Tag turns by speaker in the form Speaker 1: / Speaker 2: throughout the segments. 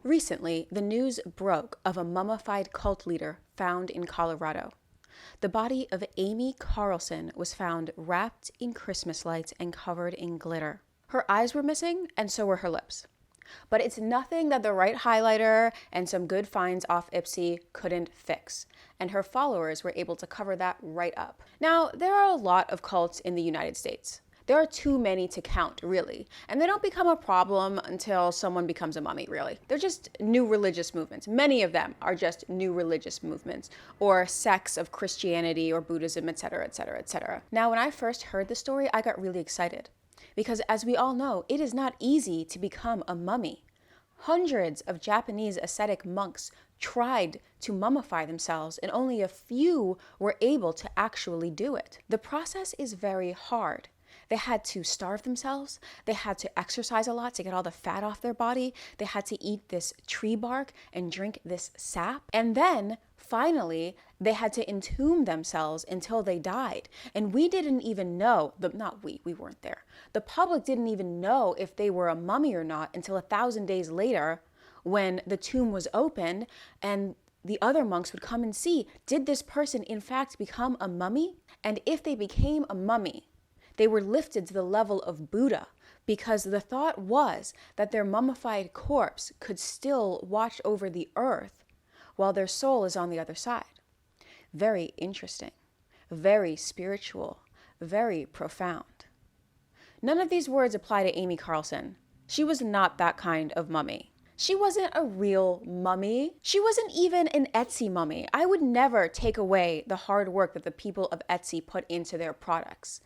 Speaker 1: Recently, the news broke of a mummified cult leader found in Colorado. The body of Amy Carlson was found wrapped in Christmas lights and covered in glitter. Her eyes were missing, and so were her lips. But it's nothing that the right highlighter and some good finds off Ipsy couldn't fix, and her followers were able to cover that right up. Now, there are a lot of cults in the United States. There are too many to count, really, and they don't become a problem until someone becomes a mummy, really. They're just new religious movements. Many of them are just new religious movements, or sects of Christianity or Buddhism, etc., etc., etc. Now, when I first heard the story, I got really excited, because as we all know, it is not easy to become a mummy. Hundreds of Japanese ascetic monks tried to mummify themselves, and only a few were able to actually do it. The process is very hard. They had to starve themselves. They had to exercise a lot to get all the fat off their body. They had to eat this tree bark and drink this sap. And then, finally, they had to entomb themselves until they died. And we didn't even know, not we weren't there. The public didn't even know if they were a mummy or not until 1,000 days later, when the tomb was opened and the other monks would come and see, did this person in fact become a mummy? And if they became a mummy, they were lifted to the level of Buddha, because the thought was that their mummified corpse could still watch over the earth while their soul is on the other side. Very interesting, very spiritual, very profound. None of these words apply to Amy Carlson. She was not that kind of mummy. She wasn't a real mummy. She wasn't even an Etsy mummy. I would never take away the hard work that the people of Etsy put into their products.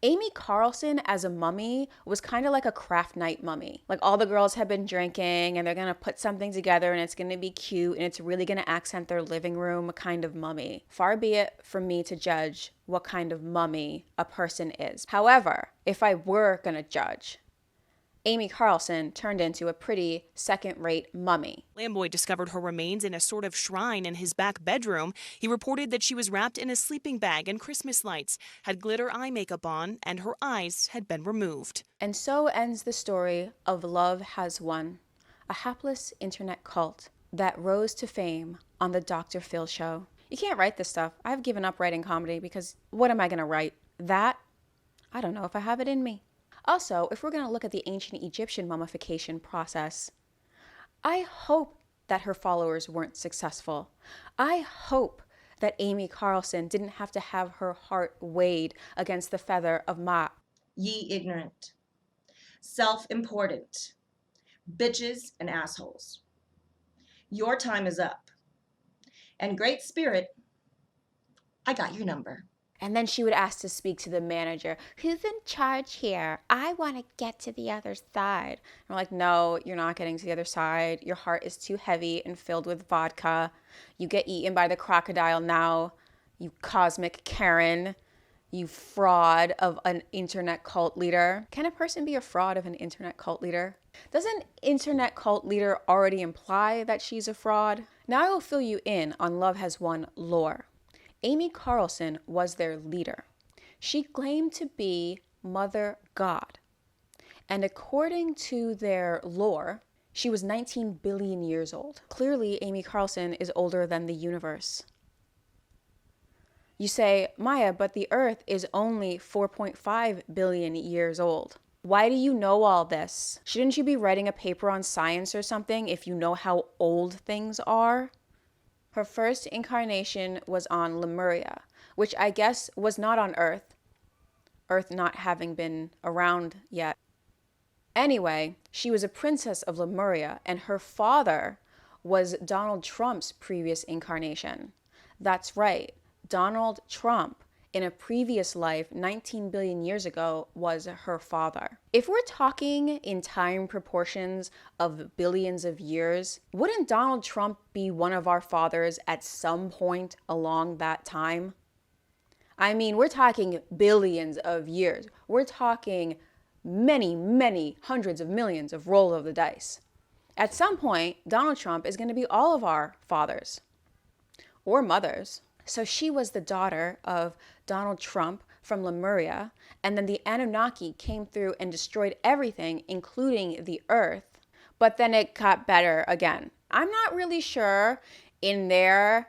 Speaker 1: Amy Carlson as a mummy was kind of like a craft night mummy. Like, all the girls have been drinking and they're going to put something together and it's going to be cute and it's really going to accent their living room kind of mummy. Far be it from me to judge what kind of mummy a person is. However, if I were going to judge, Amy Carlson turned into a pretty second-rate mummy.
Speaker 2: Lamboy discovered her remains in a sort of shrine in his back bedroom. He reported that she was wrapped in a sleeping bag and Christmas lights, had glitter eye makeup on, and her eyes had been removed.
Speaker 1: And so ends the story of Love Has Won, a hapless internet cult that rose to fame on the Dr. Phil show. You can't write this stuff. I've given up writing comedy because what am I going to write? That? I don't know if I have it in me. Also, if we're going to look at the ancient Egyptian mummification process, I hope that her followers weren't successful. I hope that Amy Carlson didn't have to have her heart weighed against the feather of Ma.
Speaker 3: Ye ignorant, self-important, bitches and assholes. Your time is up. And Great Spirit, I got your number.
Speaker 1: And then she would ask to speak to the manager. Who's in charge here? I want to get to the other side. And we're like, no, you're not getting to the other side. Your heart is too heavy and filled with vodka. You get eaten by the crocodile now, you cosmic Karen, you fraud of an internet cult leader. Can a person be a fraud of an internet cult leader? Doesn't internet cult leader already imply that she's a fraud? Now I will fill you in on Love Has Won lore. Amy Carlson was their leader. She claimed to be Mother God. And according to their lore, she was 19 billion years old. Clearly, Amy Carlson is older than the universe. You say, Maya, but the Earth is only 4.5 billion years old. Why do you know all this? Shouldn't you be writing a paper on science or something if you know how old things are? Her first incarnation was on Lemuria, which I guess was not on Earth, Earth not having been around yet. Anyway, she was a princess of Lemuria, and her father was Donald Trump's previous incarnation. That's right, Donald Trump, in a previous life 19 billion years ago, was her father. If we're talking in time proportions of billions of years, wouldn't Donald Trump be one of our fathers at some point along that time? I mean, we're talking billions of years. We're talking many, many hundreds of millions of roll of the dice. At some point, Donald Trump is going to be all of our fathers or mothers. So she was the daughter of Donald Trump from Lemuria, and then the Anunnaki came through and destroyed everything, including the earth. but then it got better again. I'm not really sure in their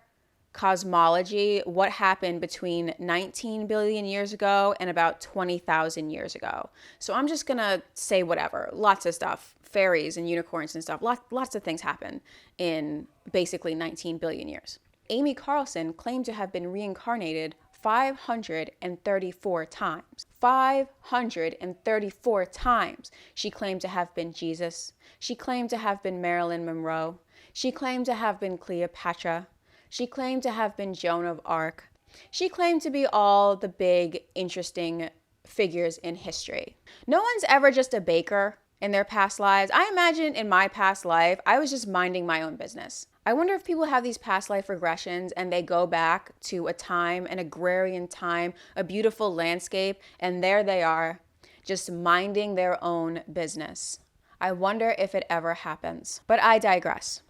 Speaker 1: cosmology what happened between 19 billion years ago and about 20,000 years ago. So I'm just gonna say whatever. Lots of stuff, fairies and unicorns and stuff. Lots of things happen in basically 19 billion years. Amy Carlson claimed to have been reincarnated 534 times. 534 times. She claimed to have been Jesus. She claimed to have been Marilyn Monroe. She claimed to have been Cleopatra. She claimed to have been Joan of Arc. She claimed to be all the big, interesting figures in history. No one's ever just a baker in their past lives. I imagine in my past life, I was just minding my own business. I wonder if people have these past life regressions and they go back to a time, an agrarian time, a beautiful landscape, and there they are, just minding their own business. I wonder if it ever happens. But I digress.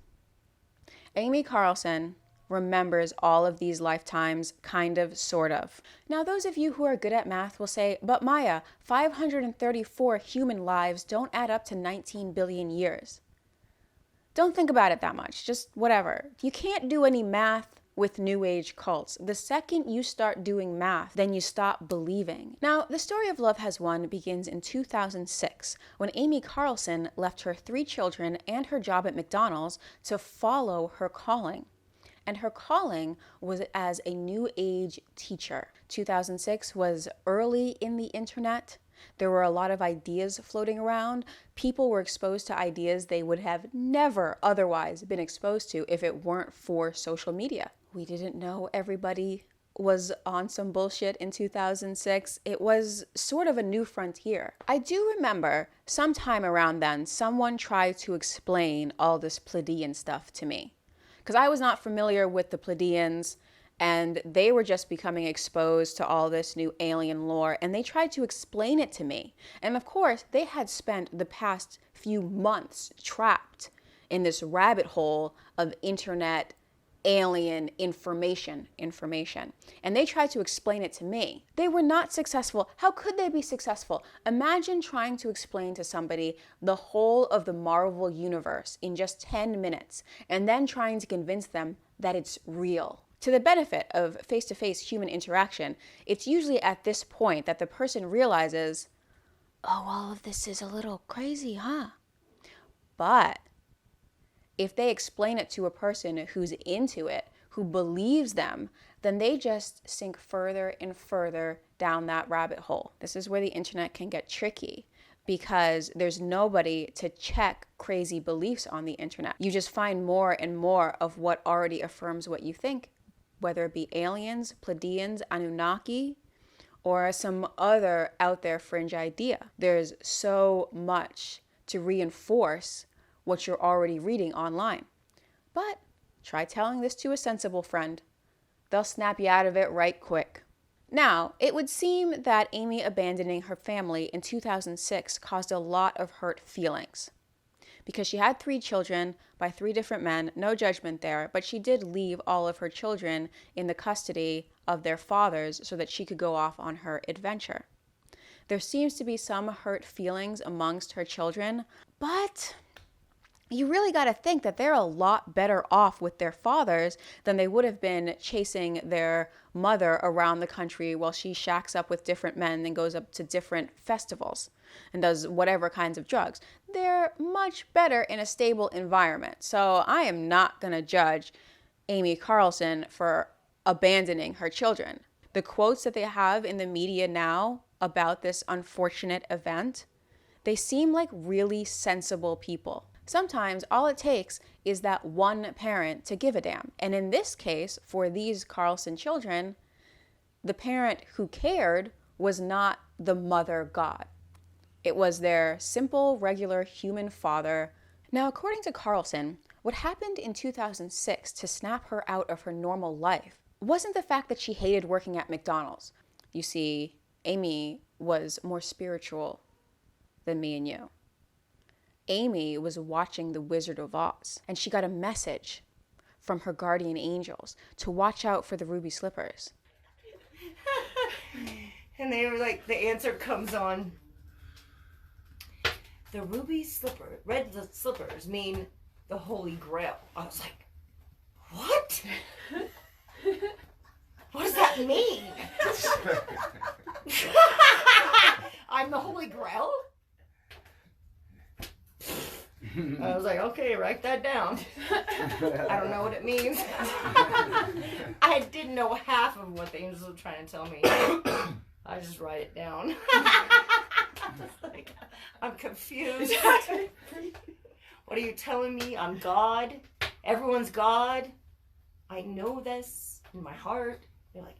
Speaker 1: Amy Carlson remembers all of these lifetimes, kind of, sort of. Now, those of you who are good at math will say, but Maya, 534 human lives don't add up to 19 billion years. Don't think about it that much, just whatever. You can't do any math with New Age cults. The second you start doing math, then you stop believing. Now, the story of Love Has Won begins in 2006, when Amy Carlson left her 3 children and her job at McDonald's to follow her calling. And her calling was as a New Age teacher. 2006 was early in the internet. There were a lot of ideas floating around. People were exposed to ideas they would have never otherwise been exposed to if it weren't for social media. We didn't know everybody was on some bullshit in 2006. It was sort of a new frontier. I do remember sometime around then, someone tried to explain all this Pleiadian stuff to me, because I was not familiar with the Pleiadians, and they were just becoming exposed to all this new alien lore, and they tried to explain it to me. And of course, they had spent the past few months trapped in this rabbit hole of internet alien information. And they tried to explain it to me. They were not successful. How could they be successful? Imagine trying to explain to somebody the whole of the Marvel universe in just 10 minutes, and then trying to convince them that it's real. To the benefit of face-to-face human interaction, it's usually at this point that the person realizes, oh, all of this is a little crazy, huh? But if they explain it to a person who's into it, who believes them, then they just sink further and further down that rabbit hole. This is where the internet can get tricky, because there's nobody to check crazy beliefs on the internet. You just find more and more of what already affirms what you think, whether it be aliens, Pleiadians, Anunnaki, or some other out there fringe idea. There's so much to reinforce what you're already reading online. But try telling this to a sensible friend. They'll snap you out of it right quick. Now, it would seem that Amy abandoning her family in 2006 caused a lot of hurt feelings, because she had 3 children by 3 different men, no judgment there, but she did leave all of her children in the custody of their fathers so that she could go off on her adventure. There seems to be some hurt feelings amongst her children, but you really got to think that they're a lot better off with their fathers than they would have been chasing their mother around the country while she shacks up with different men and goes up to different festivals and does whatever kinds of drugs. They're much better in a stable environment. So I am not going to judge Amy Carlson for abandoning her children. The quotes that they have in the media now about this unfortunate event, they seem like really sensible people. Sometimes all it takes is that one parent to give a damn. And in this case, for these Carlson children, the parent who cared was not the mother god. It was their simple, regular human father. Now, according to Carlson, what happened in 2006 to snap her out of her normal life wasn't the fact that she hated working at McDonald's. You see, Amy was more spiritual than me and you. Amy was watching The Wizard of Oz, and she got a message from her guardian angels to watch out for the ruby slippers.
Speaker 4: And they were like, the answer comes on. the ruby red slippers mean the Holy Grail. I was like, what? What does that mean? I'm the Holy Grail? I was like, okay, write that down. I don't know what it means. I didn't know half of what the angels were trying to tell me. I just write it down. Like, I'm confused. What are you telling me? I'm God. Everyone's God. I know this in my heart. They're like,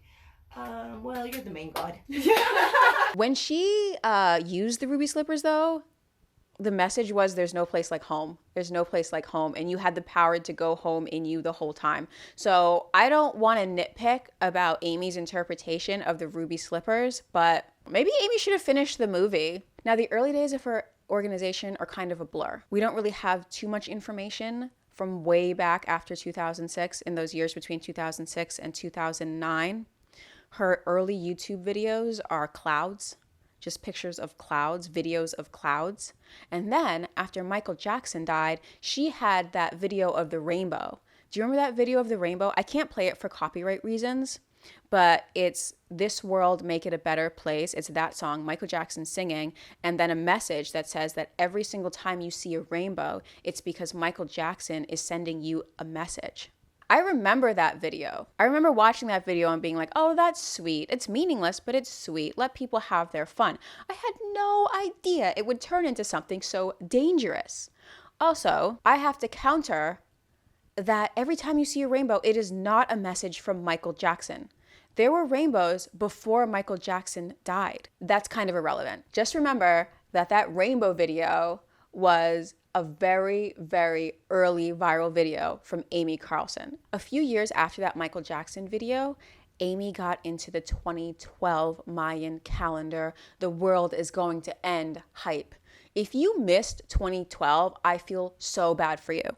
Speaker 4: well, you're the main God.
Speaker 1: When she used the ruby slippers, though, the message was there's no place like home. There's no place like home. And you had the power to go home in you the whole time. So I don't want to nitpick about Amy's interpretation of the ruby slippers, but maybe Amy should have finished the movie. Now, the early days of her organization are kind of a blur. We don't really have too much information from way back after 2006, in those years between 2006 and 2009. Her early YouTube videos are clouds. Just pictures of clouds, videos of clouds. And then after Michael Jackson died, she had that video of the rainbow. Do you remember that video of the rainbow? I can't play it for copyright reasons, but it's This World, Make It a Better Place. It's that song, Michael Jackson singing, and then a message that says that every single time you see a rainbow, it's because Michael Jackson is sending you a message. I remember that video. I remember watching that video and being like, oh, that's sweet. It's meaningless, but it's sweet. Let people have their fun. I had no idea it would turn into something so dangerous. Also, I have to counter that every time you see a rainbow, it is not a message from Michael Jackson. There were rainbows before Michael Jackson died. That's kind of irrelevant. Just remember that that rainbow video was a very, very early viral video from Amy Carlson. A few years after that Michael Jackson video, Amy got into the 2012 Mayan calendar, the world is going to end hype. If you missed 2012, I feel so bad for you.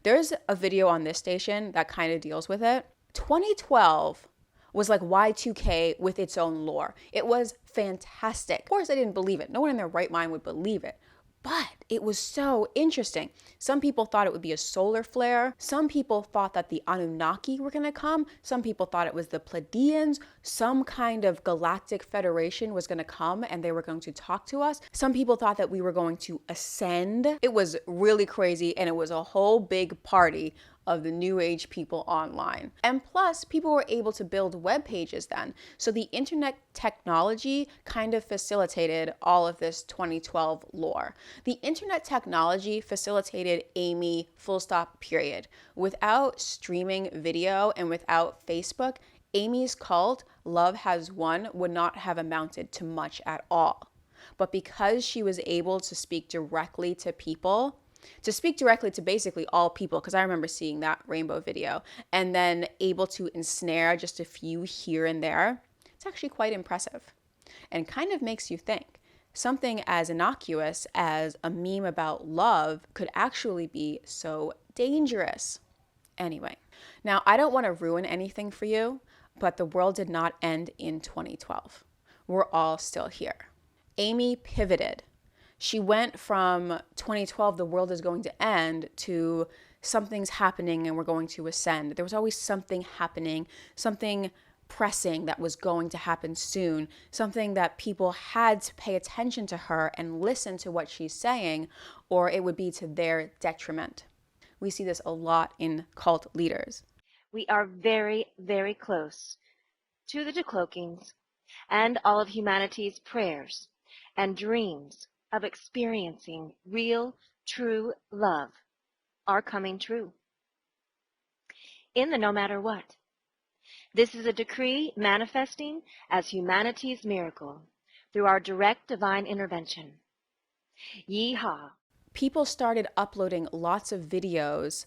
Speaker 1: There's a video on this station that kind of deals with it. 2012 was like Y2K with its own lore. It was fantastic. Of course, I didn't believe it. No one in their right mind would believe it. But it was so interesting. Some people thought it would be a solar flare. Some people thought that the Anunnaki were going to come. Some people thought it was the Pleiadians. Some kind of galactic federation was going to come and they were going to talk to us. Some people thought that we were going to ascend. It was really crazy, and it was a whole big party of the new age people online. And plus, people were able to build web pages then. So the internet technology kind of facilitated all of this 2012 lore. The internet technology facilitated Amy, full stop, period. Without streaming video and without Facebook, Amy's cult, Love Has Won, would not have amounted to much at all. But because she was able to speak directly to people, to speak directly to basically all people, because I remember seeing that rainbow video, and then able to ensnare just a few here and there, it's actually quite impressive and kind of makes you think. Something as innocuous as a meme about love could actually be so dangerous. Anyway, now I don't want to ruin anything for you, but the world did not end in 2012. We're all still here. Amy pivoted. She went from 2012, the world is going to end, to something's happening and we're going to ascend. There was always something happening, something pressing that was going to happen soon, something that people had to pay attention to her and listen to what she's saying, or it would be to their detriment. We see this a lot in cult leaders.
Speaker 5: We are very, very close to the decloakings and all of humanity's prayers and dreams of experiencing real, true love are coming true. In the no matter what. This is a decree manifesting as humanity's miracle through our direct divine intervention. Yeehaw.
Speaker 1: People started uploading lots of videos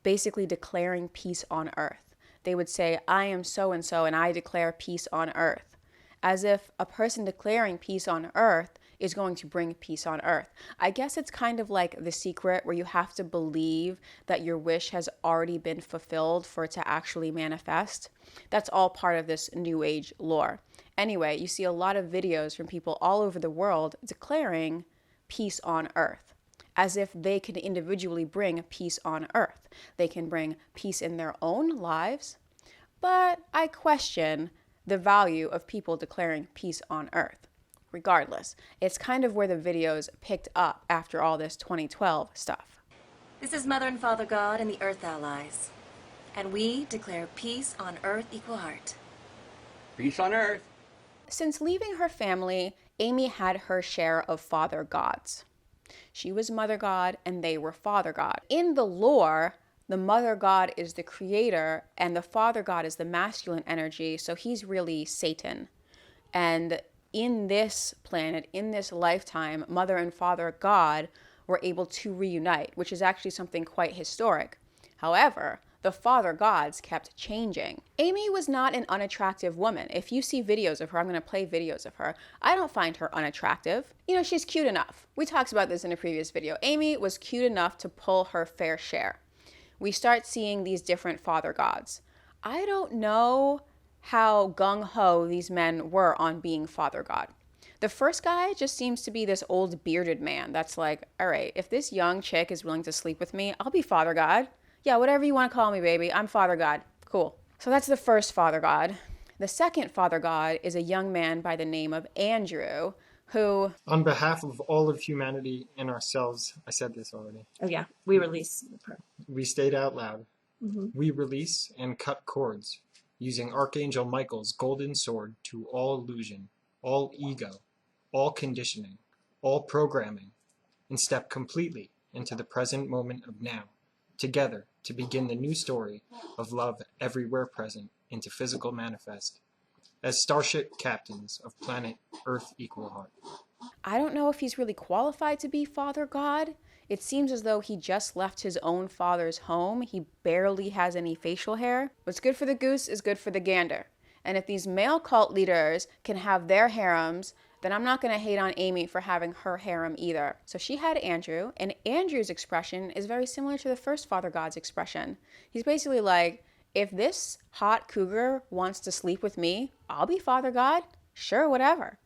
Speaker 1: basically declaring peace on earth. They would say, I am so-and-so and I declare peace on earth. As if a person declaring peace on earth is going to bring peace on earth. I guess it's kind of like The Secret, where you have to believe that your wish has already been fulfilled for it to actually manifest. That's all part of this new age lore. Anyway, you see a lot of videos from people all over the world declaring peace on earth. as if they can individually bring peace on earth. They can bring peace in their own lives, but I question the value of people declaring peace on earth. Regardless, it's kind of where the videos picked up after all this 2012 stuff.
Speaker 6: This is Mother and Father God and the Earth Allies, and we declare peace on earth equal heart.
Speaker 7: Peace on earth.
Speaker 1: Since leaving her family, Amy had her share of father gods. She was mother god and they were father god. In the lore, the mother god is the creator and the father god is the masculine energy, so he's really Satan. And in this planet, in this lifetime, mother and father god were able to reunite, which is actually something quite historic. However, the father gods kept changing. Amy was not an unattractive woman. If you see videos of her, I'm going to play videos of her. I don't find her unattractive. You know, she's cute enough. We talked about this in a previous video. Amy was cute enough to pull her fair share. We start seeing these different father gods. I don't know how gung-ho these men were on being father god. The first guy just seems to be this old bearded man that's like, all right, if this young chick is willing to sleep with me, I'll be father god. Yeah, whatever you want to call me, baby. I'm father god. Cool. So that's the first father god. The second father god is a young man by the name of Andrew, who...
Speaker 8: On behalf of all of humanity and ourselves, I said this already.
Speaker 9: Oh yeah, we release.
Speaker 8: We stayed out loud.
Speaker 9: Mm-hmm.
Speaker 8: We release and cut cords, using Archangel Michael's golden sword to all illusion, all ego, all conditioning, all programming, and step completely into the present moment of now, together to begin the new story of love everywhere present into physical manifest, as starship captains of planet Earth equal heart.
Speaker 1: I don't know if he's really qualified to be father god. It seems as though he just left his own father's home. He barely has any facial hair. What's good for the goose is good for the gander. And if these male cult leaders can have their harems, then I'm not going to hate on Amy for having her harem either. So she had Andrew, and Andrew's expression is very similar to the first father god's expression. He's basically like, if this hot cougar wants to sleep with me, I'll be father god. Sure, whatever.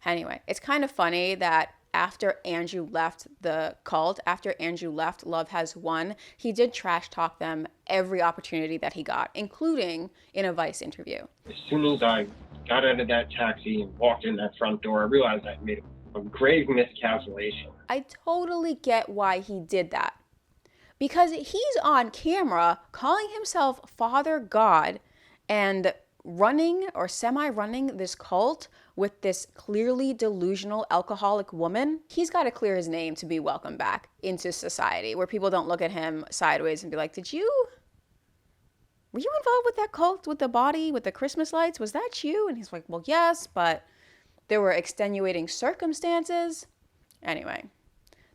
Speaker 1: Anyway, it's kind of funny that after Andrew left the cult, after Andrew left Love Has Won, he did trash talk them every opportunity that he got, including in a Vice interview.
Speaker 10: As soon as I got out of that taxi and walked in that front door, I realized I'd made a grave miscalculation.
Speaker 1: I totally get why he did that. Because he's on camera calling himself Father God and running or semi-running this cult with this clearly delusional alcoholic woman. He's got to clear his name to be welcome back into society, where people don't look at him sideways and be like, were you involved with that cult with the body, with the Christmas lights? Was that you? And he's like, well, yes, but there were extenuating circumstances. Anyway,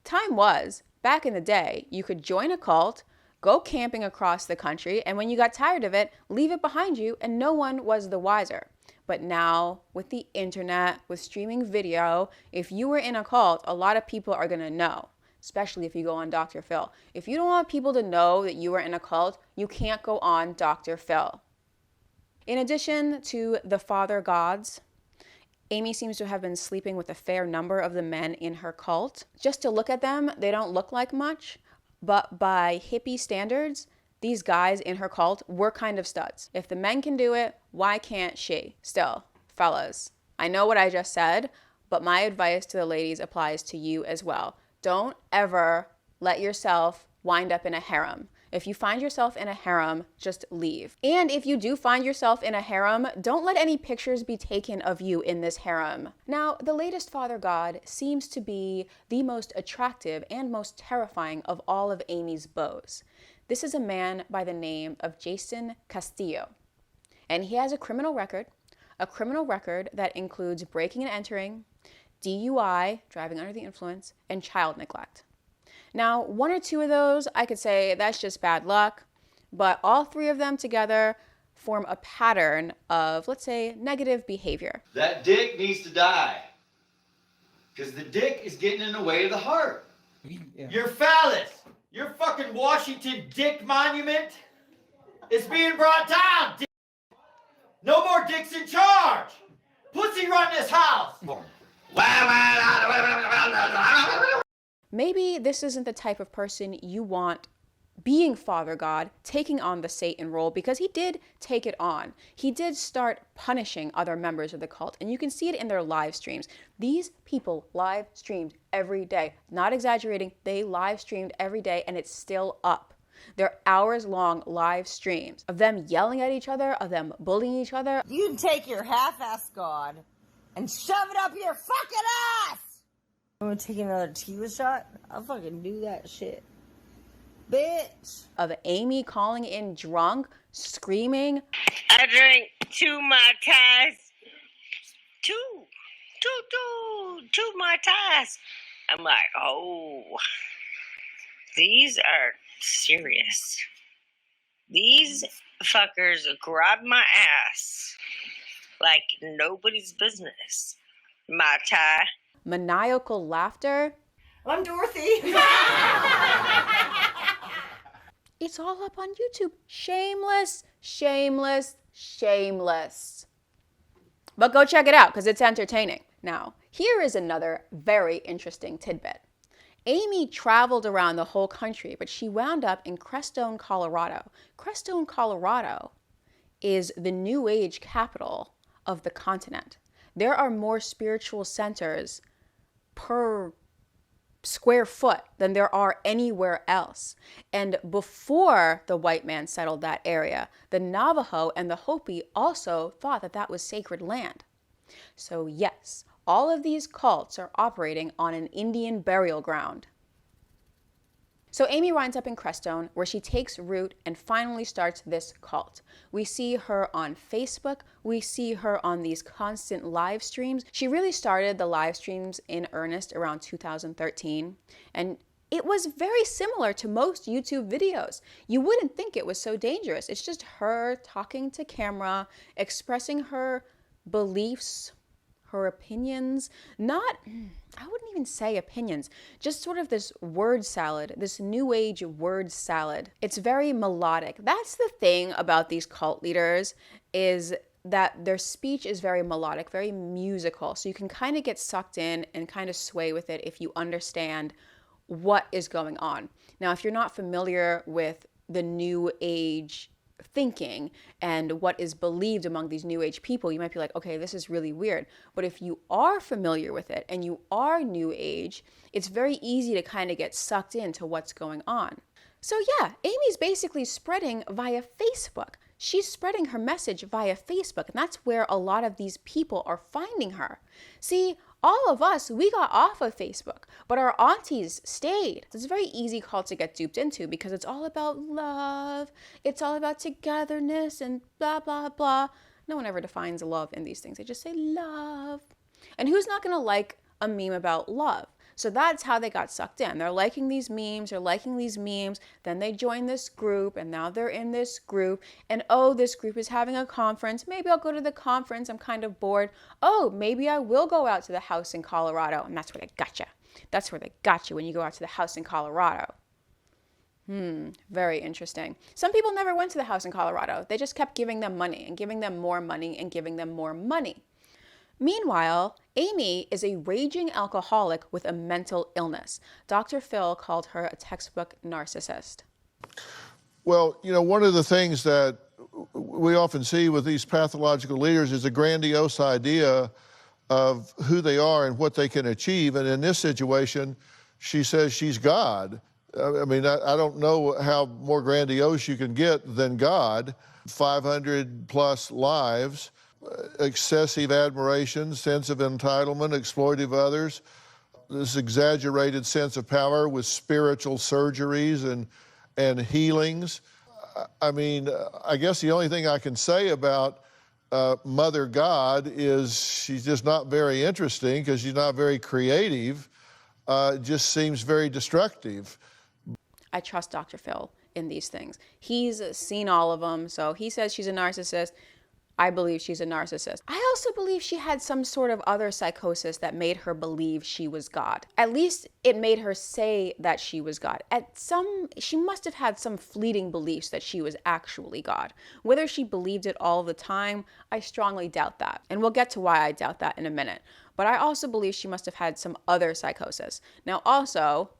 Speaker 1: time was, back in the day, you could join a cult, go camping across the country, and when you got tired of it, leave it behind you, and no one was the wiser. But now, with the internet, with streaming video, if you were in a cult, a lot of people are going to know, especially if you go on Dr. Phil. If you don't want people to know that you were in a cult, you can't go on Dr. Phil. In addition to the father gods, Amy seems to have been sleeping with a fair number of the men in her cult. Just to look at them, they don't look like much, but by hippie standards, these guys in her cult were kind of studs. If the men can do it, why can't she? Still, fellas, I know what I just said, but my advice to the ladies applies to you as well. Don't ever let yourself wind up in a harem. If you find yourself in a harem, just leave. And if you do find yourself in a harem, don't let any pictures be taken of you in this harem. Now, the latest father god seems to be the most attractive and most terrifying of all of Amy's beaux. This is a man by the name of Jason Castillo. And he has a criminal record that includes breaking and entering, DUI, driving under the influence, and child neglect. Now, one or two of those, I could say that's just bad luck, but all three of them together form a pattern of, let's say, negative behavior.
Speaker 11: That dick needs to die, because the dick is getting in the way of the heart. Yeah. Your phallus, your fucking Washington dick monument is being brought down, dick. No more dicks in charge. Pussy run this house.
Speaker 1: maybe this isn't the type of person you want being Father God, taking on the Satan role, because he did take it on. He did start punishing other members of the cult, and you can see it in their live streams. These people live streamed every day. Not exaggerating, they live streamed every day, and it's still up. They're hours-long live streams of them yelling at each other, of them bullying each other.
Speaker 4: You can take your half-ass God and shove it up your fucking ass! I'm gonna take another tequila shot? I'll fucking do that shit. Bitch.
Speaker 1: Of Amy calling in drunk, screaming,
Speaker 9: I drank 2 Mai Tais. Two Mai Tais. I'm like, oh, these are serious. These fuckers grab my ass like nobody's business. Mai Tai.
Speaker 1: maniacal laughter.
Speaker 4: I'm Dorothy.
Speaker 1: It's all up on YouTube. Shameless, shameless, shameless. But go check it out because it's entertaining. Now, here is another very interesting tidbit. Amy traveled around the whole country, but she wound up in Crestone, Colorado. Crestone, Colorado is the New Age capital of the continent. There are more spiritual centers per square foot than there are anywhere else. And before the white man settled that area, the Navajo and the Hopi also thought that that was sacred land. So yes, all of these cults are operating on an Indian burial ground. So Amy winds up in Crestone, where she takes root and finally starts this cult. We see her on Facebook. We see her on these constant live streams. She really started the live streams in earnest around 2013. And it was very similar to most YouTube videos. You wouldn't think it was so dangerous. It's just her talking to camera, expressing her beliefs, her opinions, I wouldn't even say opinions, just sort of this word salad, this new age word salad. It's very melodic. That's the thing about these cult leaders, is that their speech is very melodic, very musical. So you can kind of get sucked in and kind of sway with it if you understand what is going on. Now, if you're not familiar with the new age thinking and what is believed among these new age people, you might be like, okay, this is really weird. But if you are familiar with it and you are new age, it's very easy to kind of get sucked into what's going on. So yeah, Amy's basically spreading via Facebook. She's spreading her message via Facebook, and that's where a lot of these people are finding her. See, all of us, we got off of Facebook, but our aunties stayed. It's a very easy cult to get duped into because it's all about love. It's all about togetherness and blah, blah, blah. No one ever defines love in these things. They just say love. And who's not going to like a meme about love? So that's how they got sucked in. They're liking these memes, then they join this group, and now they're in this group, and oh, this group is having a conference. Maybe I'll go to the conference, I'm kind of bored. Oh, maybe I will go out to the house in Colorado, and that's where they got you. That's where they got you when you go out to the house in Colorado. Very interesting. Some people never went to the house in Colorado. They just kept giving them money, and giving them more money, and giving them more money. Meanwhile, Amy is a raging alcoholic with a mental illness. Dr. Phil called her a textbook narcissist.
Speaker 12: Well, you know, one of the things that we often see with these pathological leaders is a grandiose idea of who they are and what they can achieve. And in this situation, she says she's God. I mean, I don't know how more grandiose you can get than God. 500 plus lives. Excessive admiration, sense of entitlement, exploitive others, this exaggerated sense of power with spiritual surgeries and healings. I mean, I guess the only thing I can say about Mother God is she's just not very interesting because she's not very creative. It just seems very destructive.
Speaker 1: I trust Dr. Phil in these things. He's seen all of them, so he says she's a narcissist. I believe she's a narcissist. I also believe she had some sort of other psychosis that made her believe she was God. At least it made her say that she was God. She must have had some fleeting beliefs that she was actually God. Whether she believed it all the time, I strongly doubt that. And we'll get to why I doubt that in a minute. But I also believe she must have had some other psychosis. Now also,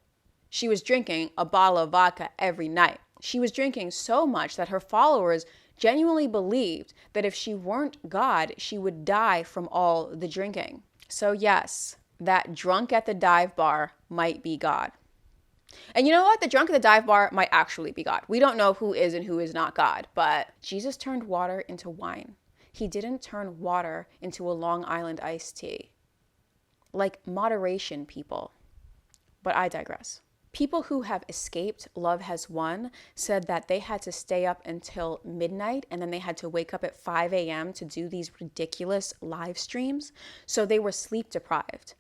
Speaker 1: She was drinking a bottle of vodka every night. She was drinking so much that her followers genuinely believed that if she weren't God, she would die from all the drinking. So yes, that drunk at the dive bar might be God. And you know what? The drunk at the dive bar might actually be God. We don't know who is and who is not God, but Jesus turned water into wine. He didn't turn water into a Long Island iced tea. Like moderation, people. But I digress. People who have escaped Love Has Won said that they had to stay up until midnight and then they had to wake up at 5 a.m. to do these ridiculous live streams. So they were sleep deprived.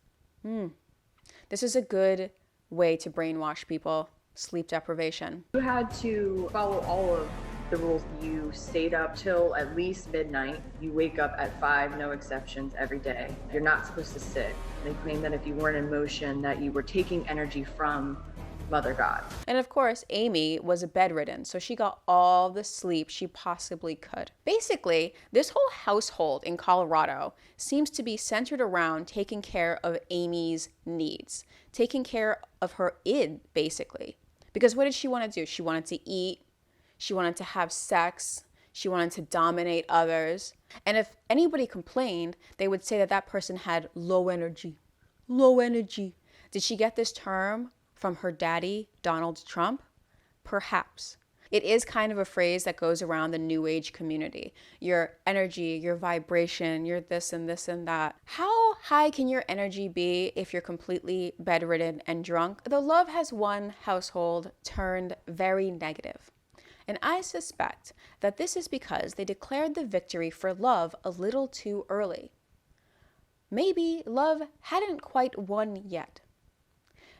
Speaker 1: This is a good way to brainwash people. Sleep deprivation.
Speaker 13: You had to follow all of the rules. You stayed up till at least midnight. You wake up at 5, no exceptions, every day. You're not supposed to sit. They claim that if you weren't in motion, that you were taking energy from Mother God.
Speaker 1: And of course, Amy was bedridden, so she got all the sleep she possibly could. Basically, this whole household in Colorado seems to be centered around taking care of Amy's needs, taking care of her id, basically. Because what did she want to do? She wanted to eat, she wanted to have sex, she wanted to dominate others. And if anybody complained, they would say that that person had low energy. Low energy. Did she get this term from her daddy, Donald Trump? Perhaps. It is kind of a phrase that goes around the New Age community. Your energy, your vibration, your this and this and that. How high can your energy be if you're completely bedridden and drunk? The Love Has Won household turned very negative. And I suspect that this is because they declared the victory for love a little too early. Maybe love hadn't quite won yet.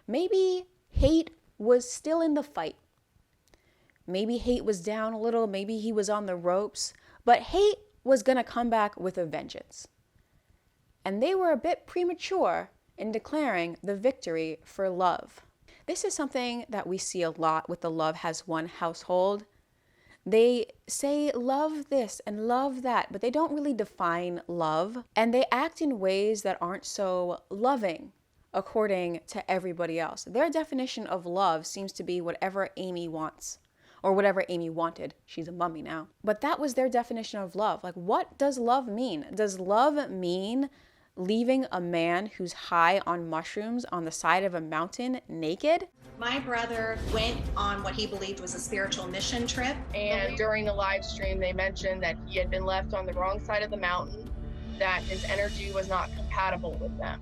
Speaker 1: Maybe hate was still in the fight. Maybe hate was down a little, maybe he was on the ropes, but hate was going to come back with a vengeance. And they were a bit premature in declaring the victory for love. This is something that we see a lot with the Love Has Won household. They say love this and love that, but they don't really define love. And they act in ways that aren't so loving according to everybody else. Their definition of love seems to be whatever Amy wants, or whatever Amy wanted. She's a mummy now. But that was their definition of love. Like, what does love mean? Does love mean leaving a man who's high on mushrooms on the side of a mountain naked?
Speaker 14: My brother went on what he believed was a spiritual mission trip.
Speaker 15: And during the live stream, they mentioned that he had been left on the wrong side of the mountain, that his energy was not compatible with them.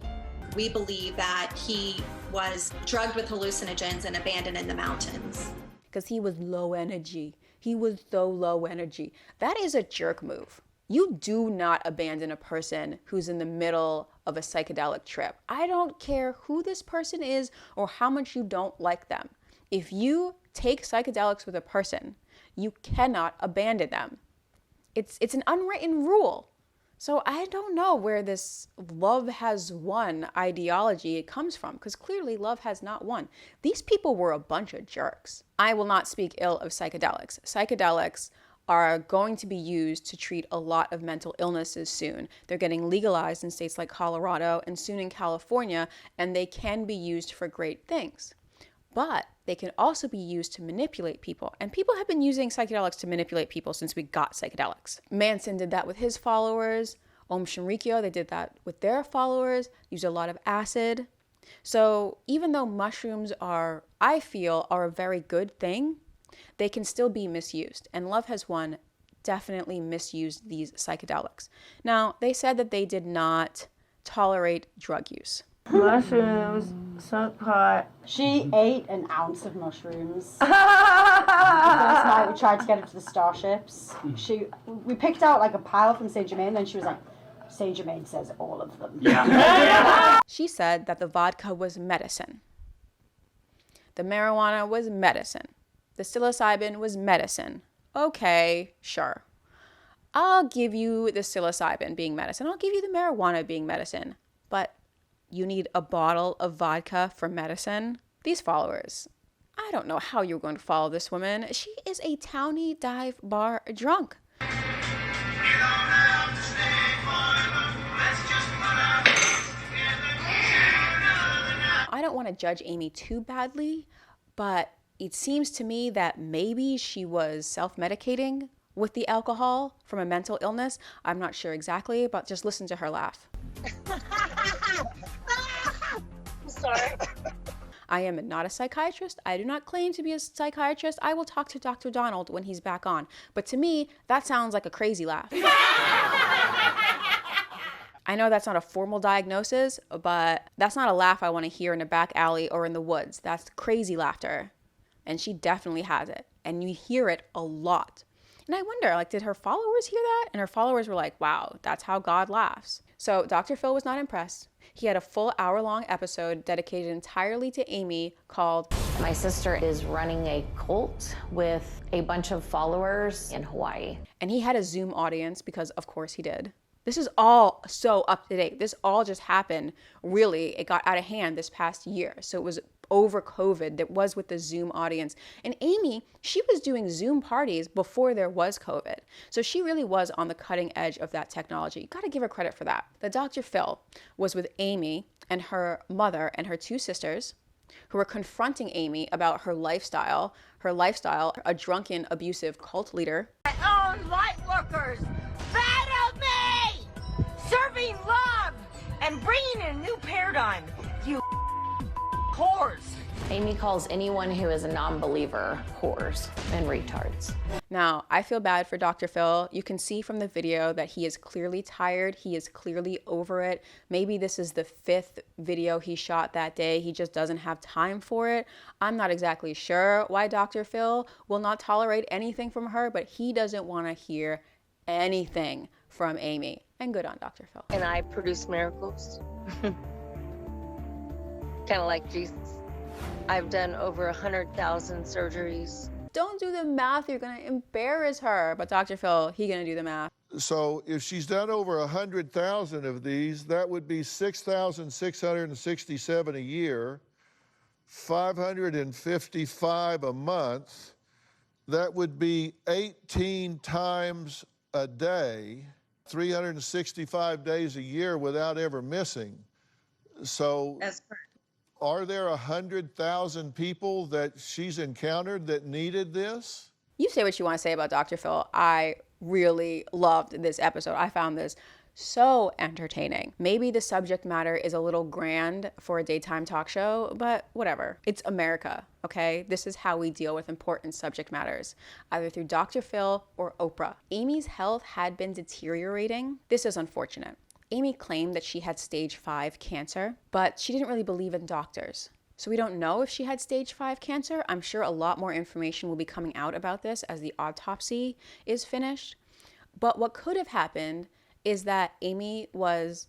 Speaker 14: We believe that he was drugged with hallucinogens and abandoned in the mountains.
Speaker 1: Because he was low energy. He was so low energy. That is a jerk move. You do not abandon a person who's in the middle of a psychedelic trip. I don't care who this person is or how much you don't like them. If you take psychedelics with a person, you cannot abandon them. It's an unwritten rule. So I don't know where this love has won ideology comes from, because clearly love has not won. These people were a bunch of jerks. I will not speak ill of psychedelics. Psychedelics are going to be used to treat a lot of mental illnesses soon. They're getting legalized in states like Colorado and soon in California, and they can be used for great things. But they can also be used to manipulate people. And people have been using psychedelics to manipulate people since we got psychedelics. Manson did that with his followers. Om Shinrikyo, they did that with their followers, used a lot of acid. So even though mushrooms are, I feel, are a very good thing, they can still be misused. And Love Has Won definitely misused these psychedelics. Now, they said that they did not tolerate drug use.
Speaker 16: Mushrooms, smoke pot.
Speaker 17: She ate an ounce of mushrooms. The first night we tried to get her to the starships. We picked out like a pile from Saint Germain, and then she was like, Saint Germain says all of them.
Speaker 1: Yeah. She said that the vodka was medicine. The marijuana was medicine. The psilocybin was medicine. Okay, sure. I'll give you the psilocybin being medicine. I'll give you the marijuana being medicine. But you need a bottle of vodka for medicine? These followers, I don't know how you're going to follow this woman. She is a townie dive bar drunk. I don't want to judge Amy too badly, but it seems to me that maybe she was self-medicating with the alcohol from a mental illness. I'm not sure exactly, but just listen to her laugh.
Speaker 9: Sorry.
Speaker 1: I am not a psychiatrist. I do not claim to be a psychiatrist. I will talk to Dr. Donald when he's back on. But to me, that sounds like a crazy laugh. I know that's not a formal diagnosis, but that's not a laugh I want to hear in a back alley or in the woods. That's crazy laughter. And she definitely has it. And you hear it a lot. And I wonder, like, did her followers hear that? And her followers were like, wow, that's how God laughs. So Dr. Phil was not impressed. He had a full hour-long episode dedicated entirely to Amy called
Speaker 18: My sister is running a cult with a bunch of followers in Hawaii.
Speaker 1: And he had a Zoom audience because, of course, he did. This is all so up to date. This all just happened, really, it got out of hand this past year. So it was over COVID that was with the Zoom audience. And Amy, she was doing Zoom parties before there was COVID. So she really was on the cutting edge of that technology. You gotta give her credit for that. The Dr. Phil was with Amy and her mother and her two sisters who were confronting Amy about her lifestyle, a drunken, abusive cult leader.
Speaker 19: My own light workers, battle me! Serving love and bringing in a new paradigm, you whores.
Speaker 18: Amy calls anyone who is a non-believer whores and retards.
Speaker 1: Now, I feel bad for Dr. Phil. You can see from the video that he is clearly tired. He is clearly over it. Maybe this is the 5th video he shot that day. He just doesn't have time for it. I'm not exactly sure why Dr. Phil will not tolerate anything from her, but he doesn't want to hear anything from Amy. And good on Dr. Phil.
Speaker 20: And I produce miracles. Kind of like Jesus. I've done over 100,000 surgeries.
Speaker 1: Don't do the math, you're gonna embarrass her. But Dr. Phil, he gonna do the math.
Speaker 12: So if she's done over 100,000 of these, that would be 6,667 a year, 555 a month. That would be 18 times a day, 365 days a year without ever missing. So
Speaker 3: That's correct.
Speaker 12: Are there 100,000 people that she's encountered that needed this?
Speaker 1: You say what you want to say about Dr. Phil. I really loved this episode. I found this so entertaining. Maybe the subject matter is a little grand for a daytime talk show, but whatever. It's America, okay? This is how we deal with important subject matters, either through Dr. Phil or Oprah. Amy's health had been deteriorating. This is unfortunate. Amy claimed that she had stage 5 cancer, but she didn't really believe in doctors. So we don't know if she had stage 5 cancer. I'm sure a lot more information will be coming out about this as the autopsy is finished. But what could have happened is that Amy was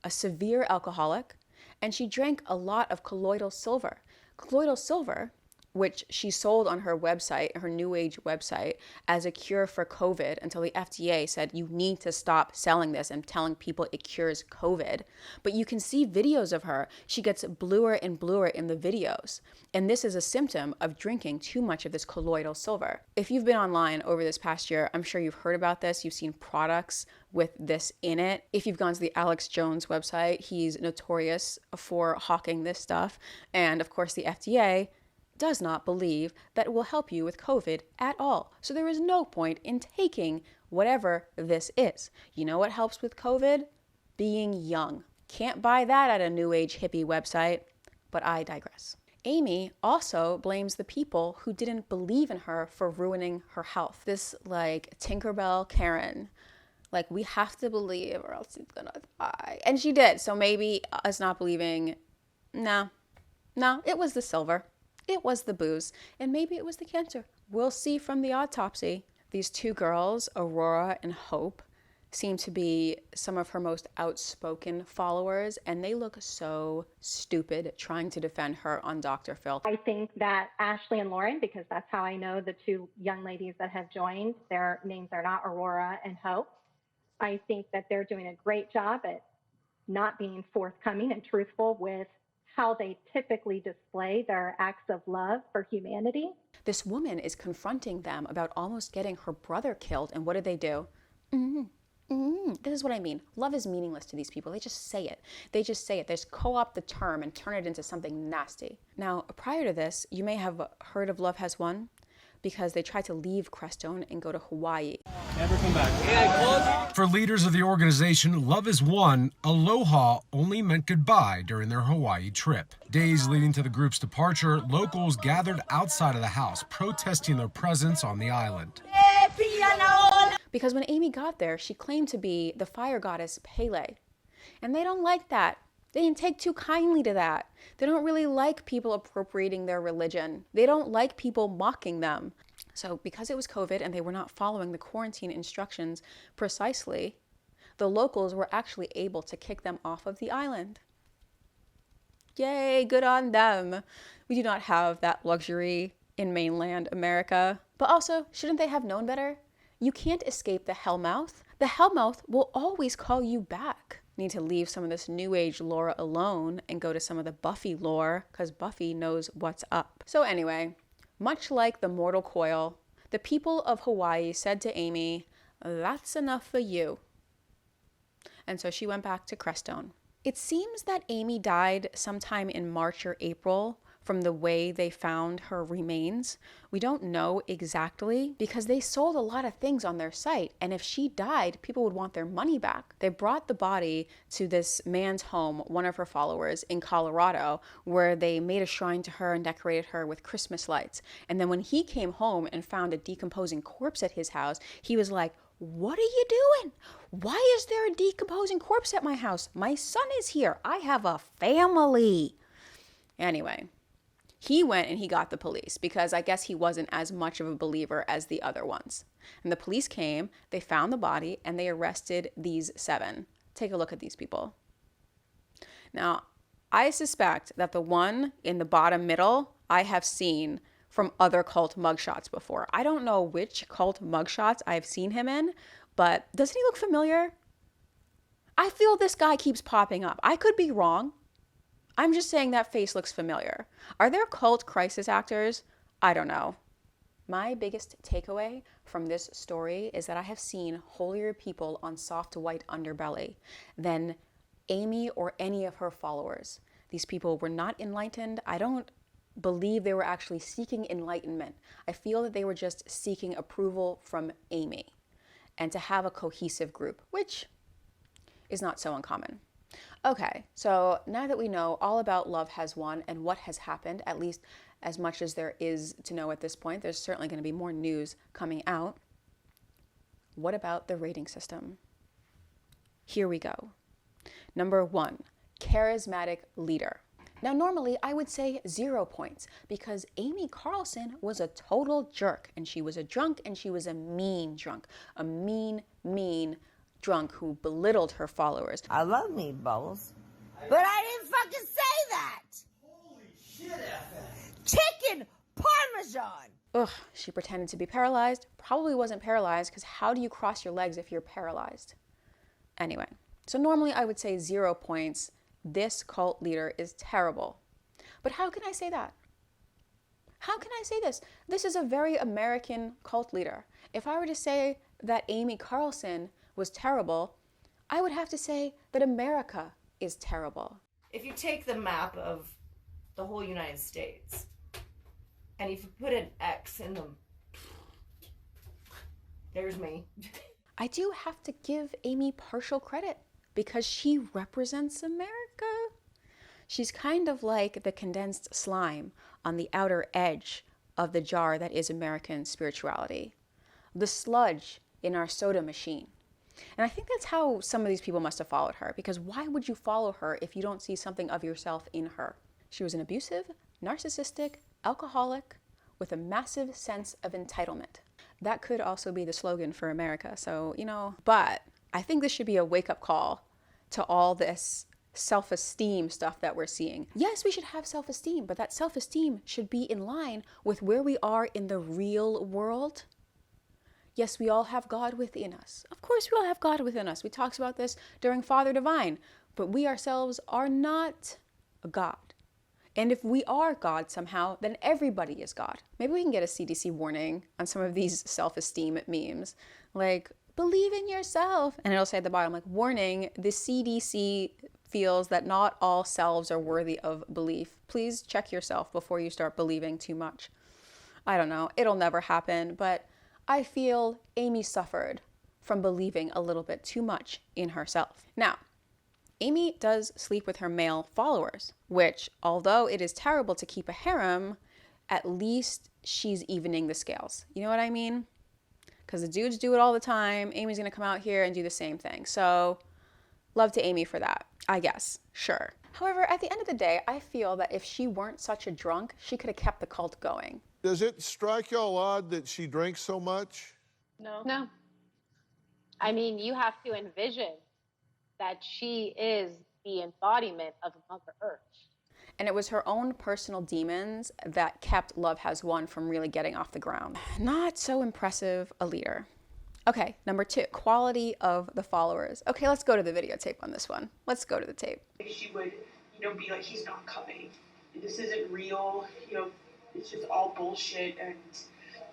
Speaker 1: a severe alcoholic and she drank a lot of colloidal silver. Colloidal silver, which she sold on her website, her New Age website, as a cure for COVID until the FDA said you need to stop selling this and telling people it cures COVID. But you can see videos of her. She gets bluer and bluer in the videos. And this is a symptom of drinking too much of this colloidal silver. If you've been online over this past year, I'm sure you've heard about this. You've seen products with this in it. If you've gone to the Alex Jones website, he's notorious for hawking this stuff. And of course, the FDA does not believe that it will help you with COVID at all. So there is no point in taking whatever this is. You know what helps with COVID? Being young. Can't buy that at a New Age hippie website, but I digress. Amy also blames the people who didn't believe in her for ruining her health. This like Tinkerbell Karen, like we have to believe or else it's gonna die. And she did. So maybe us not believing, no, it was the silver. It was the booze, and maybe it was the cancer. We'll see from the autopsy. These two girls, Aurora and Hope, seem to be some of her most outspoken followers, and they look so stupid trying to defend her on Dr. Phil.
Speaker 21: I think that Ashley and Lauren, because that's how I know the two young ladies that have joined, their names are not Aurora and Hope. I think that they're doing a great job at not being forthcoming and truthful with how they typically display their acts of love for humanity.
Speaker 1: This woman is confronting them about almost getting her brother killed, and what did they do? This is what I mean. Love is meaningless to these people. They just say it. They just say it. They just co-opt the term and turn it into something nasty. Now, prior to this, you may have heard of Love Has Won because they tried to leave Crestone and go to Hawaii.
Speaker 2: Never come back. For leaders of the organization, Love Is One, aloha only meant goodbye during their Hawaii trip. Days leading to the group's departure, locals gathered outside of the house, protesting their presence on the island.
Speaker 1: Because when Amy got there, she claimed to be the fire goddess Pele. And they don't like that. They didn't take too kindly to that. They don't really like people appropriating their religion. They don't like people mocking them. So because it was COVID and they were not following the quarantine instructions precisely, the locals were actually able to kick them off of the island. Yay, good on them. We do not have that luxury in mainland America. But also, shouldn't they have known better? You can't escape the Hellmouth. The Hellmouth will always call you back. Need to leave some of this New Age lore alone and go to some of the Buffy lore, because Buffy knows what's up. So anyway, much like the mortal coil, the people of Hawaii said to Amy, "That's enough for you." And so she went back to Crestone. It seems that Amy died sometime in March or April from the way they found her remains. We don't know exactly because they sold a lot of things on their site. And if she died, people would want their money back. They brought the body to this man's home, one of her followers in Colorado, where they made a shrine to her and decorated her with Christmas lights. And then when he came home and found a decomposing corpse at his house, he was like, "What are you doing? Why is there a decomposing corpse at my house? My son is here. I have a family." Anyway, he went and he got the police because I guess he wasn't as much of a believer as the other ones. And the police came, they found the body, and they arrested these 7. Take a look at these people. Now, I suspect that the one in the bottom middle I have seen from other cult mugshots before. I don't know which cult mugshots I've seen him in, but doesn't he look familiar? I feel this guy keeps popping up. I could be wrong. I'm just saying that face looks familiar. Are there cult crisis actors? I don't know. My biggest takeaway from this story is that I have seen holier people on soft white underbelly than Amy or any of her followers. These people were not enlightened. I don't believe they were actually seeking enlightenment. I feel that they were just seeking approval from Amy and to have a cohesive group, which is not so uncommon. Okay, so now that we know all about Love Has Won and what has happened, at least as much as there is to know at this point, there's certainly going to be more news coming out. What about the rating system? Here we go. Number 1, charismatic leader. Now, normally I would say 0 points because Amy Carlson was a total jerk, and she was a drunk, and she was a mean drunk, a mean drunk who belittled her followers.
Speaker 19: I love meatballs, but I didn't fucking say that.
Speaker 11: Holy shit,
Speaker 19: Chicken parmesan.
Speaker 1: Ugh, she pretended to be paralyzed. Probably wasn't paralyzed because how do you cross your legs if you're paralyzed? Anyway, so normally I would say 0 points. This cult leader is terrible. But how can I say that? How can I say this? This is a very American cult leader. If I were to say that Amy Carlson was terrible, I would have to say that America is terrible.
Speaker 4: If you take the map of the whole United States and if you put an X in them, there's me.
Speaker 1: I do have to give Amy partial credit because she represents America. She's kind of like the condensed slime on the outer edge of the jar that is American spirituality. The sludge in our soda machine. And I think that's how some of these people must have followed her, because why would you follow her if you don't see something of yourself in her? She was an abusive, narcissistic, alcoholic with a massive sense of entitlement. That could also be the slogan for America, so, but I think this should be a wake-up call to all this self-esteem stuff that we're seeing. Yes, we should have self-esteem, but that self-esteem should be in line with where we are in the real world. Yes, we all have God within us. Of course we all have God within us. We talked about this during Father Divine, but we ourselves are not a God. And if we are God somehow, then everybody is God. Maybe we can get a CDC warning on some of these self-esteem memes. Like, believe in yourself. And it'll say at the bottom, like, warning, the CDC feels that not all selves are worthy of belief. Please check yourself before you start believing too much. I don't know, it'll never happen, but I feel Amy suffered from believing a little bit too much in herself. Now, Amy does sleep with her male followers, which, although it is terrible to keep a harem, at least she's evening the scales. You know what I mean? Because the dudes do it all the time. Amy's gonna come out here and do the same thing. So, love to Amy for that, I guess, sure. However, at the end of the day, I feel that if she weren't such a drunk, she could have kept the cult going.
Speaker 12: Does it strike y'all odd that she drinks so much?
Speaker 5: No. I mean, you have to envision that she is the embodiment of Mother Earth.
Speaker 1: And it was her own personal demons that kept Love Has Won from really getting off the ground. Not so impressive a leader. Okay, number 2, quality of the followers. Okay, let's go to the videotape on this one. Let's go to the tape.
Speaker 22: She would, be like, he's not coming. This isn't real. It's just all bullshit. And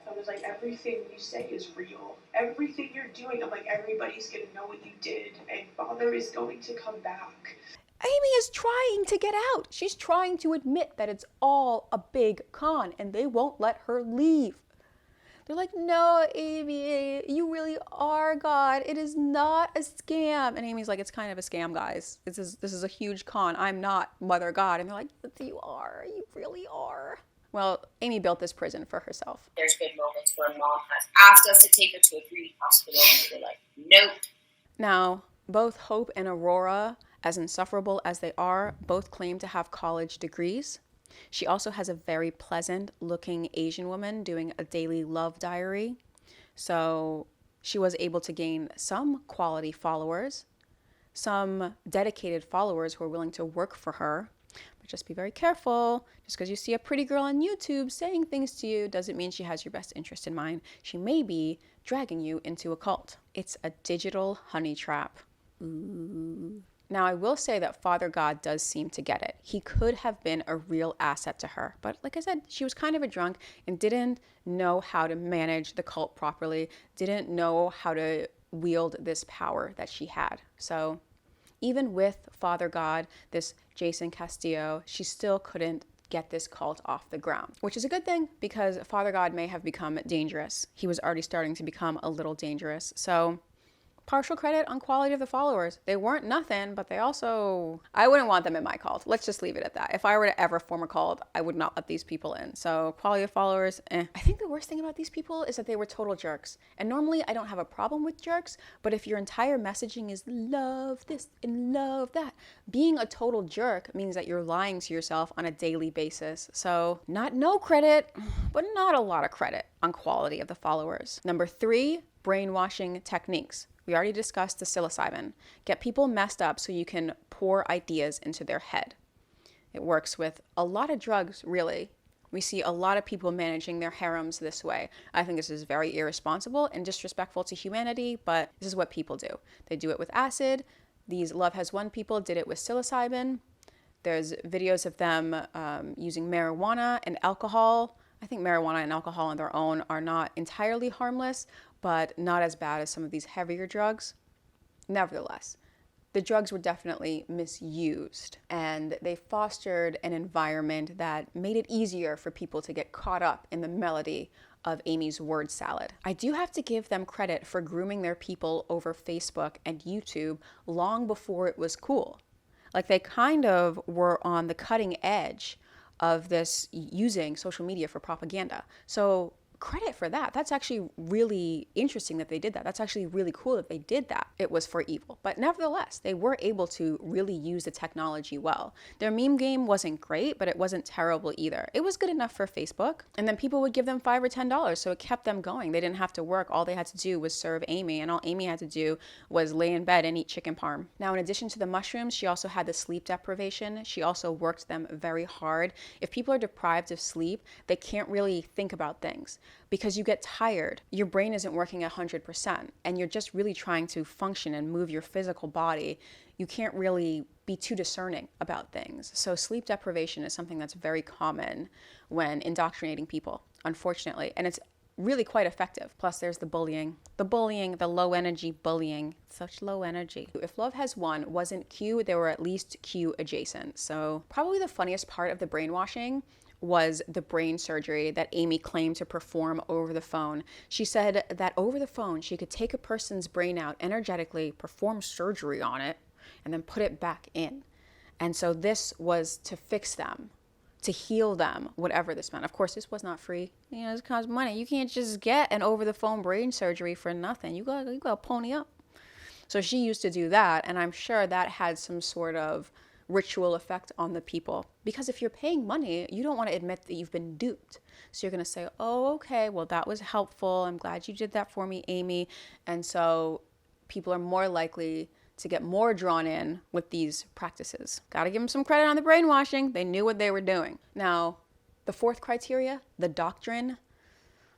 Speaker 22: I was like, everything you say is real. Everything you're doing, I'm like, everybody's going to know what you did. And Father is going to come back.
Speaker 1: Amy is trying to get out. She's trying to admit that it's all a big con and they won't let her leave. They're like, no, Amy, you really are God. It is not a scam. And Amy's like, it's kind of a scam, guys. This is a huge con. I'm not Mother God. And they're like, you are. You really are. Well, Amy built this prison for herself.
Speaker 23: There's been moments where Mom has asked us to take her to a breeding hospital and we're like, nope.
Speaker 1: Now, both Hope and Aurora, as insufferable as they are, both claim to have college degrees. She also has a very pleasant looking Asian woman doing a daily love diary. So she was able to gain some quality followers, some dedicated followers who are willing to work for her. But just be very careful. Just because you see a pretty girl on YouTube saying things to you doesn't mean she has your best interest in mind. She may be dragging you into a cult. It's a digital honey trap. Ooh. Now, I will say that Father God does seem to get it. He could have been a real asset to her. But like I said, she was kind of a drunk and didn't know how to manage the cult properly, didn't know how to wield this power that she had. So even with Father God, this Jason Castillo, she still couldn't get this cult off the ground, which is a good thing because Father God may have become dangerous. He was already starting to become a little dangerous. So partial credit on quality of the followers. They weren't nothing, but they also, I wouldn't want them in my cult. Let's just leave it at that. If I were to ever form a cult, I would not let these people in. So quality of followers, I think the worst thing about these people is that they were total jerks. And normally I don't have a problem with jerks, but if your entire messaging is love this and love that, being a total jerk means that you're lying to yourself on a daily basis. So not no credit, but not a lot of credit on quality of the followers. Number 3, brainwashing techniques. We already discussed the psilocybin. Get people messed up so you can pour ideas into their head. It works with a lot of drugs, really. We see a lot of people managing their harems this way. I think this is very irresponsible and disrespectful to humanity, but this is what people do. They do it with acid. These Love Has Won people did it with psilocybin. There's videos of them using marijuana and alcohol. I think marijuana and alcohol on their own are not entirely harmless, but not as bad as some of these heavier drugs. Nevertheless, the drugs were definitely misused, and they fostered an environment that made it easier for people to get caught up in the melody of Amy's word salad. I do have to give them credit for grooming their people over Facebook and YouTube long before it was cool. Like, they kind of were on the cutting edge of this using social media for propaganda. So credit for that. That's actually really interesting that they did that. That's actually really cool that they did that. It was for evil. But nevertheless, they were able to really use the technology well. Their meme game wasn't great, but it wasn't terrible either. It was good enough for Facebook. And then people would give them $5 or $10, so it kept them going. They didn't have to work. All they had to do was serve Amy, and all Amy had to do was lay in bed and eat chicken parm. Now, in addition to the mushrooms, she also had the sleep deprivation. She also worked them very hard. If people are deprived of sleep, they can't really think about things, because you get tired. Your brain isn't working 100%, and you're just really trying to function and move your physical body. You can't really be too discerning about things. So sleep deprivation is something that's very common when indoctrinating people, unfortunately. And it's really quite effective. Plus there's the bullying, the low energy bullying, such low energy. If Love Has Won wasn't Q, they were at least Q adjacent. So probably the funniest part of the brainwashing was the brain surgery that Amy claimed to perform over the phone. She said that over the phone, she could take a person's brain out energetically, perform surgery on it, and then put it back in. And so this was to fix them, to heal them, whatever this meant. Of course, this was not free. You know, it costs money. You can't just get an over-the-phone brain surgery for nothing. You gotta pony up. So she used to do that, and I'm sure that had some sort of ritual effect on the people. Because if you're paying money, you don't want to admit that you've been duped. So you're going to say, oh, okay, well, that was helpful. I'm glad you did that for me, Amy. And so people are more likely to get more drawn in with these practices. Got to give them some credit on the brainwashing. They knew what they were doing. Now, the fourth criteria, the doctrine.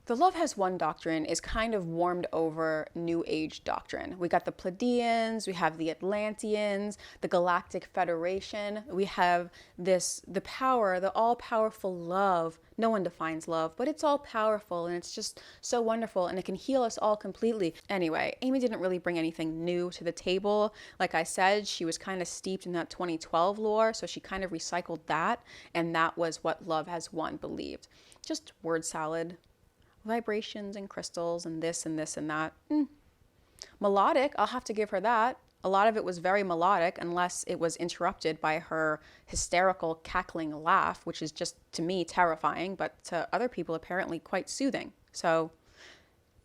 Speaker 1: The Love Has Won doctrine is kind of warmed over New Age doctrine. We got the Pleiadians, we have the Atlanteans, the Galactic Federation. We have the power, the all-powerful love. No one defines love, but it's all powerful and it's just so wonderful and it can heal us all completely. Anyway, Amy didn't really bring anything new to the table. Like I said, she was kind of steeped in that 2012 lore, so she kind of recycled that, and that was what Love Has Won believed. Just word salad. Vibrations and crystals and this and this and that. Melodic, I'll have to give her that. A lot of it was very melodic unless it was interrupted by her hysterical cackling laugh, which is just, to me, terrifying, but to other people apparently quite soothing. So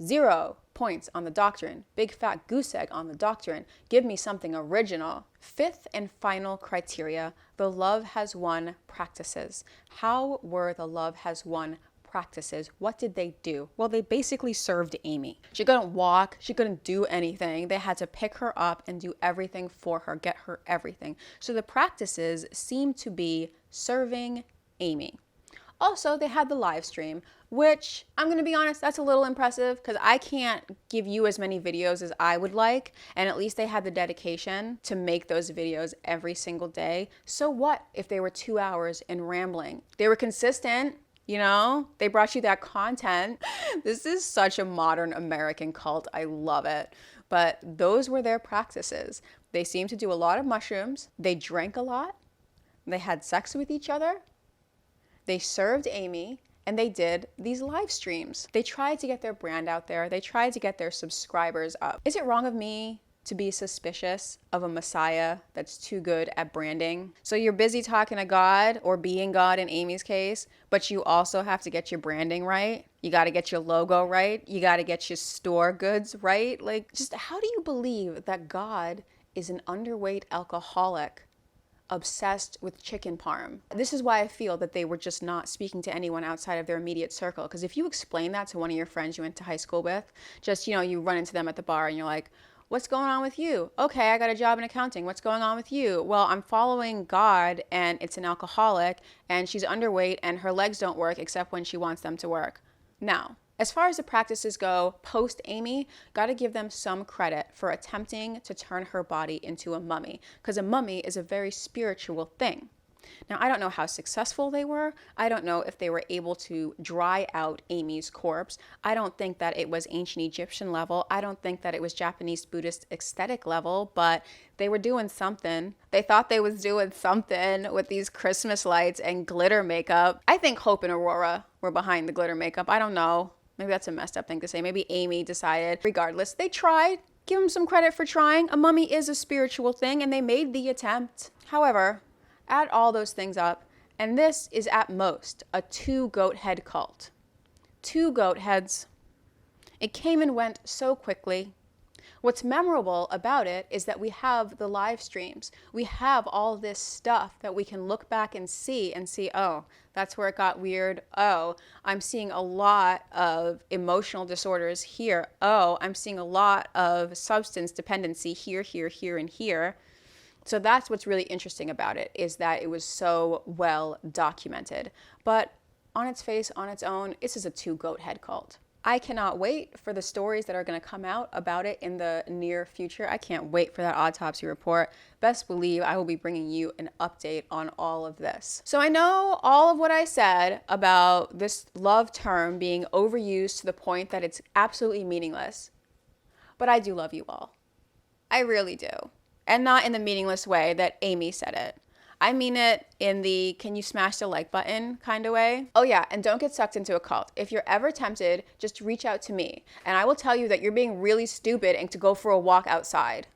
Speaker 1: 0 points on the doctrine. Big fat goose egg on the doctrine. Give me something original. Fifth and final criteria, the Love Has Won practices. How were the Love Has Won practices? What did they do? Well, they basically served Amy. She couldn't walk, she couldn't do anything. They had to pick her up and do everything for her, get her everything. So the practices seem to be serving Amy. Also, they had the live stream, which I'm going to be honest, that's a little impressive because I can't give you as many videos as I would like. And at least they had the dedication to make those videos every single day. So what if they were 2 hours and rambling? They were consistent. You know, they brought you that content. This is such a modern American cult. I love it. But those were their practices. They seemed to do a lot of mushrooms. They drank a lot. They had sex with each other. They served Amy. And they did these live streams. They tried to get their brand out there. They tried to get their subscribers up. Is it wrong of me to be suspicious of a messiah that's too good at branding? So you're busy talking to God, or being God in Amy's case, but you also have to get your branding right. You got to get your logo right. You got to get your store goods right. Like, just how do you believe that God is an underweight alcoholic obsessed with chicken parm? This is why I feel that they were just not speaking to anyone outside of their immediate circle. Because if you explain that to one of your friends you went to high school with, just, you know, you run into them at the bar and you're like, what's going on with you? Okay, I got a job in accounting. What's going on with you? Well, I'm following God, and it's an alcoholic, and she's underweight, and her legs don't work except when she wants them to work. Now, as far as the practices go, post-Amy, got to give them some credit for attempting to turn her body into a mummy, because a mummy is a very spiritual thing. Now, I don't know how successful they were. I don't know if they were able to dry out Amy's corpse. I don't think that it was ancient Egyptian level. I don't think that it was Japanese Buddhist aesthetic level, but they were doing something. They thought they was doing something with these Christmas lights and glitter makeup. I think Hope and Aurora were behind the glitter makeup. I don't know. Maybe that's a messed up thing to say. Maybe Amy decided. Regardless, they tried. Give them some credit for trying. A mummy is a spiritual thing, and they made the attempt. However, add all those things up, and this is at most a 2 goat head cult. 2 goat heads. It came and went so quickly. What's memorable about it is that we have the live streams. We have all this stuff that we can look back and see, oh, that's where it got weird. Oh, I'm seeing a lot of emotional disorders here. Oh, I'm seeing a lot of substance dependency here, here, here, and here. So that's what's really interesting about it, is that it was so well documented. But on its face, on its own, this is a 2 goat head cult. I cannot wait for the stories that are going to come out about it in the near future. I can't wait for that autopsy report. Best believe I will be bringing you an update on all of this. So I know all of what I said about this love term being overused to the point that it's absolutely meaningless. But I do love you all. I really do. And not in the meaningless way that Amy said it. I mean it in the can you smash the like button kind of way. Oh yeah, and don't get sucked into a cult. If you're ever tempted, just reach out to me and I will tell you that you're being really stupid and to go for a walk outside.